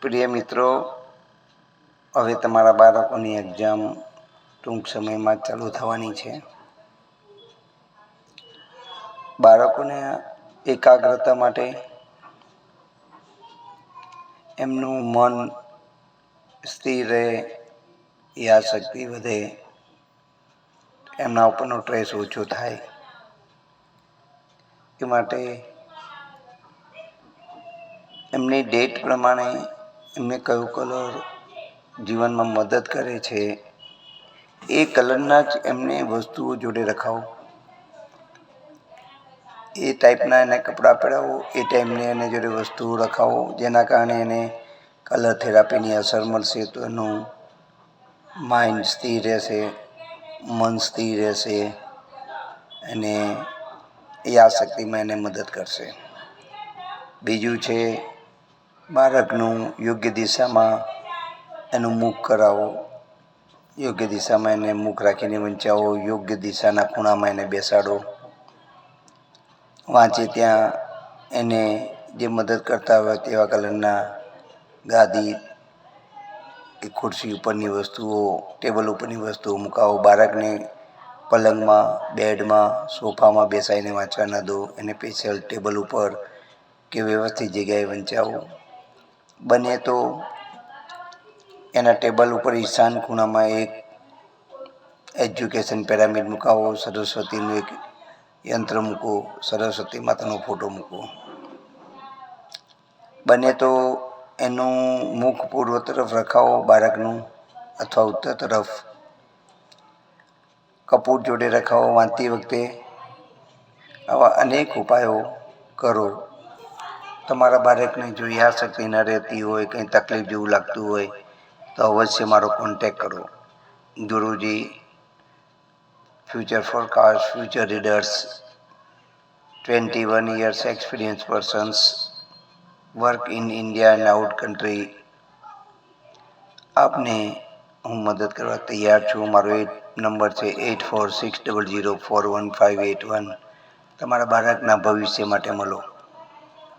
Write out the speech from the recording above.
પ્રિય મિત્રો, હવે તમારા બાળકોની એક્ઝામ ટૂંક સમયમાં ચાલુ થવાની છે. બાળકોને એકાગ્રતા માટે, એમનું મન સ્થિર રહે, યાદશક્તિ વધે, એમના ઉપરનો સ્ટ્રેસ ઓછો થાય, એ માટે એમની ડેટ પ્રમાણે એમને કયો કલર જીવનમાં મદદ કરે છે એ કલરના જ એમને વસ્તુઓ જોડે રખાવો. એ ટાઈપના એને કપડાં પહેરાવો, એ ટાઈપની એને જોડે વસ્તુઓ રખાવો, જેના કારણે એને કલર થેરાપીની અસર મળશે તો એનું માઇન્ડ સ્થિર રહેશે, મન સ્થિર રહેશે અને યાદશક્તિમાં એને મદદ કરશે. બીજું છે, બાળકનું યોગ્ય દિશામાં એનું મુખ કરાવો. યોગ્ય દિશામાં એને મુખ રાખીને વંચાવો. યોગ્ય દિશાના ખૂણામાં એને બેસાડો. વાંચે ત્યાં એને જે મદદ કરતા હોય તેવા કલરના ગાદી કે ખુરશી ઉપરની વસ્તુઓ, ટેબલ ઉપરની વસ્તુઓ મુકાવો. બાળકને પલંગમાં, બેડમાં, સોફામાં બેસાડીને વાંચવા ન દો. એને સ્પેશિયલ ટેબલ ઉપર કે વ્યવસ્થિત જગ્યાએ વંચાવો. બને તો એના ટેબલ ઉપર ઈશાન ખૂણામાં એક એજ્યુકેશન પિરામિડ મુકાવો. સરસ્વતીનું એક યંત્ર મૂકો. સરસ્વતી માતાનો ફોટો મૂકો. બને તો એનું મુખ પૂર્વ તરફ રખાવો બાળકનું, અથવા ઉત્તર તરફ. કપૂર જોડે રખાવો વાંચતી વખતે. આવા અનેક ઉપાયો કરો. તમારા બાળકને જો યાદશક્તિ ન રહેતી હોય, કંઈ તકલીફ જેવું લાગતું હોય તો અવશ્ય મારો કોન્ટેક્ટ કરો. Guruji, future forecast, future readers, 21 years experienced persons, work in India and out country. આપને હું મદદ કરવા તૈયાર છું. મારો નંબર છે 8460041581. તમારા બાળકના ભવિષ્ય માટે મળો.